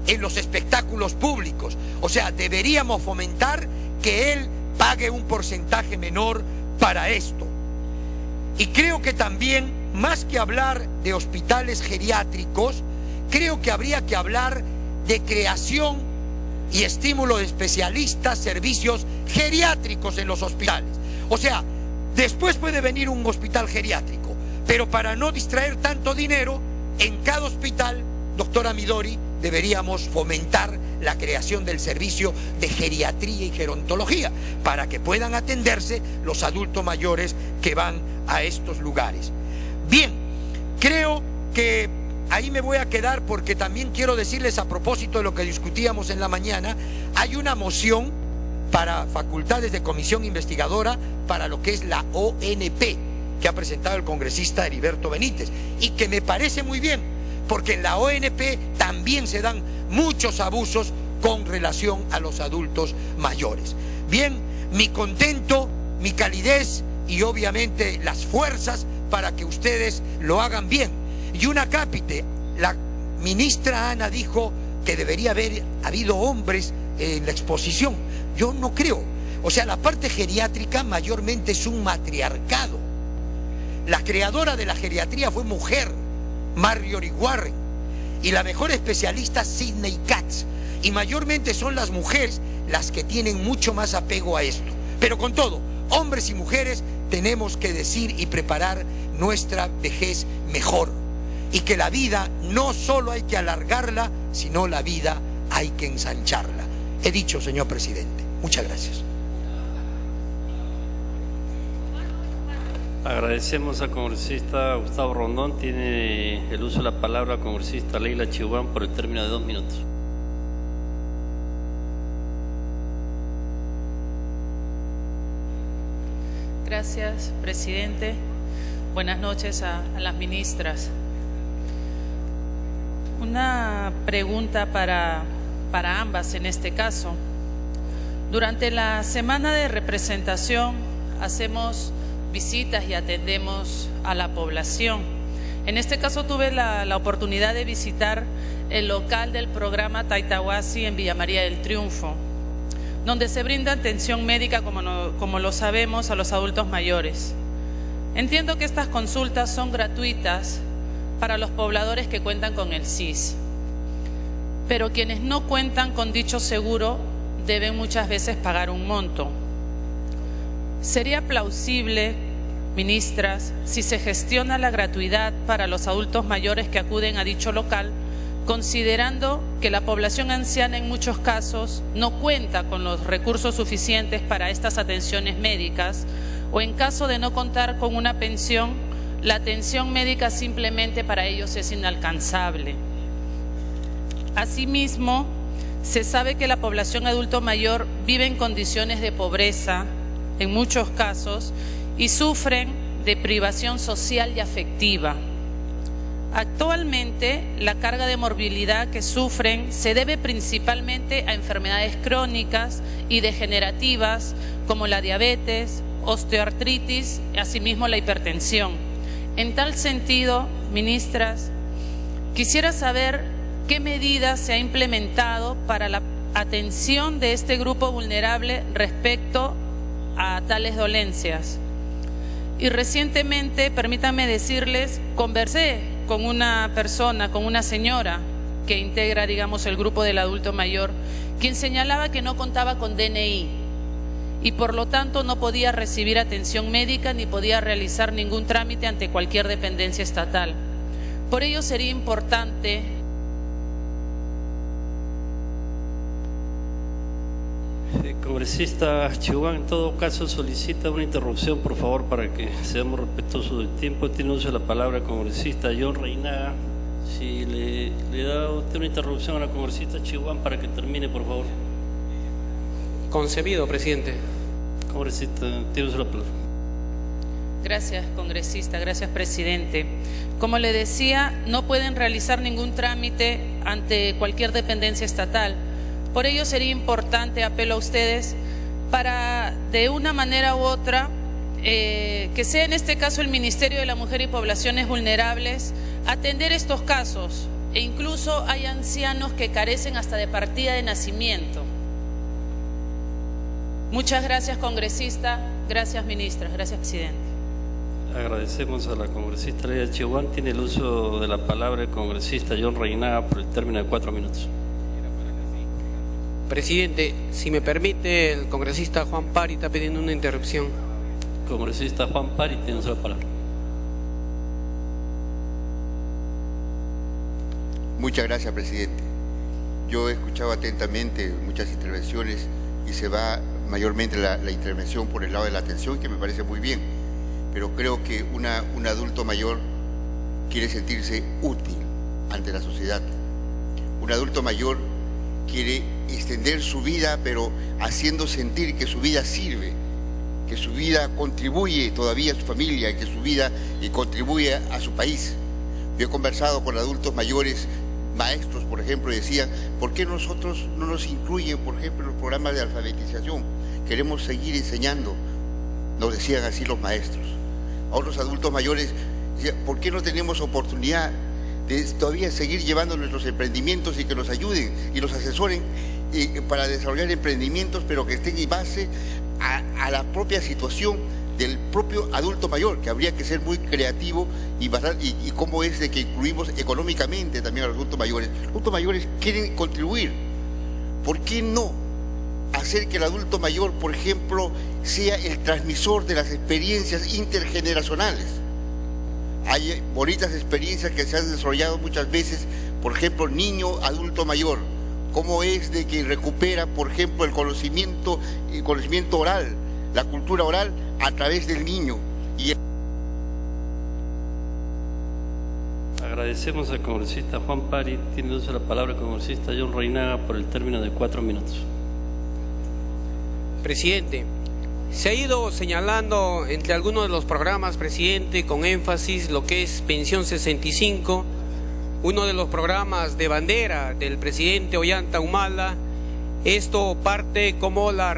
en los espectáculos públicos. O sea, deberíamos fomentar que él pague un porcentaje menor para esto. Y creo que también, más que hablar de hospitales geriátricos, creo que habría que hablar de creación y estímulo de especialistas, servicios geriátricos en los hospitales. O sea, después puede venir un hospital geriátrico, pero para no distraer tanto dinero, en cada hospital, doctora Midori, deberíamos fomentar la creación del servicio de geriatría y gerontología para que puedan atenderse los adultos mayores que van a estos lugares. Bien, creo que ahí me voy a quedar porque también quiero decirles, a propósito de lo que discutíamos en la mañana, hay una moción para facultades de comisión investigadora para lo que es la ONP que ha presentado el congresista Heriberto Benítez y que me parece muy bien, porque en la ONP también se dan muchos abusos con relación a los adultos mayores. Bien, mi contento, mi calidez y obviamente las fuerzas para que ustedes lo hagan bien. Y una cápite, la ministra Ana dijo que debería haber habido hombres en la exposición. Yo no creo. O sea, la parte geriátrica mayormente es un matriarcado. La creadora de la geriatría fue mujer, Marjorie Warren, y la mejor especialista Sidney Katz, y mayormente son las mujeres las que tienen mucho más apego a esto. Pero con todo, hombres y mujeres tenemos que decir y preparar nuestra vejez mejor, y que la vida no solo hay que alargarla, sino la vida hay que ensancharla. He dicho, señor presidente. Muchas gracias. Agradecemos al congresista Gustavo Rondón. Tiene el uso de la palabra la congresista Leila Chihuán por el término de 2 minutos. Gracias, presidente. Buenas noches a las ministras. Una pregunta para ambas en este caso. Durante la semana de representación hacemos visitas y atendemos a la población. En este caso tuve la oportunidad de visitar el local del programa Taitahuasi en Villa María del Triunfo, donde se brinda atención médica, como lo sabemos, a los adultos mayores. Entiendo que estas consultas son gratuitas para los pobladores que cuentan con el SIS, pero quienes no cuentan con dicho seguro deben muchas veces pagar un monto. ¿Sería plausible, ministras, si se gestiona la gratuidad para los adultos mayores que acuden a dicho local, considerando que la población anciana en muchos casos no cuenta con los recursos suficientes para estas atenciones médicas, o en caso de no contar con una pensión, la atención médica simplemente para ellos es inalcanzable? Asimismo, se sabe que la población adulto mayor vive en condiciones de pobreza, en muchos casos, y sufren de privación social y afectiva. Actualmente, la carga de morbilidad que sufren se debe principalmente a enfermedades crónicas y degenerativas como la diabetes, osteoartritis y asimismo la hipertensión. En tal sentido, ministras, quisiera saber qué medidas se ha implementado para la atención de este grupo vulnerable respecto a tales dolencias. Y recientemente, permítanme decirles, conversé con una persona, con una señora que integra, digamos, el grupo del adulto mayor, quien señalaba que no contaba con DNI y por lo tanto no podía recibir atención médica ni podía realizar ningún trámite ante cualquier dependencia estatal. Por ello sería importante Congresista Chihuahua, en todo caso solicita una interrupción, por favor, para que seamos respetuosos del tiempo. Tiene uso de la palabra el congresista John Reinaga. Si le da usted una interrupción a la congresista Chihuahua para que termine, por favor. Concebido, presidente. Congresista, tiene uso de la palabra. Gracias, congresista. Gracias, presidente. Como le decía, no pueden realizar ningún trámite ante cualquier dependencia estatal. Por ello sería importante, apelo a ustedes, para de una manera u otra, que sea en este caso el Ministerio de la Mujer y Poblaciones Vulnerables, atender estos casos. E incluso hay ancianos que carecen hasta de partida de nacimiento. Muchas gracias, congresista. Gracias, ministra. Gracias, presidente. Agradecemos a la congresista Leida Chihuahua. Tiene el uso de la palabra el congresista John Reinaga por el término de 4 minutos. Presidente, si me permite, el congresista Juan Pari está pidiendo una interrupción. Congresista Juan Pari, tiene uso de la palabra. Muchas gracias, presidente. Yo he escuchado atentamente muchas intervenciones y se va mayormente la intervención por el lado de la atención, que me parece muy bien, pero creo que un adulto mayor quiere sentirse útil ante la sociedad. Un adulto mayor quiere extender su vida, pero haciendo sentir que su vida sirve, que su vida contribuye todavía a su familia, que su vida contribuye a su país. Yo he conversado con adultos mayores, maestros, por ejemplo, y decían, ¿por qué nosotros no nos incluyen, por ejemplo, en los programas de alfabetización? Queremos seguir enseñando, nos decían así los maestros. A otros adultos mayores decían, ¿por qué no tenemos oportunidad de todavía seguir llevando nuestros emprendimientos y que nos ayuden y nos asesoren para desarrollar emprendimientos, pero que estén en base a la propia situación del propio adulto mayor, que habría que ser muy creativo y cómo es de que incluimos económicamente también a los adultos mayores. Los adultos mayores quieren contribuir. ¿Por qué no hacer que el adulto mayor, por ejemplo, sea el transmisor de las experiencias intergeneracionales? Hay bonitas experiencias que se han desarrollado muchas veces, por ejemplo, niño, adulto mayor. Cómo es de que recupera, por ejemplo, el conocimiento oral, la cultura oral a través del niño. Agradecemos al congresista Juan Pari. Tiene uso de la palabra el congresista John Reinaga por el término de 4 minutos. Presidente, se ha ido señalando entre algunos de los programas, presidente, con énfasis lo que es Pensión 65, uno de los programas de bandera del presidente Ollanta Humala. Esto parte como la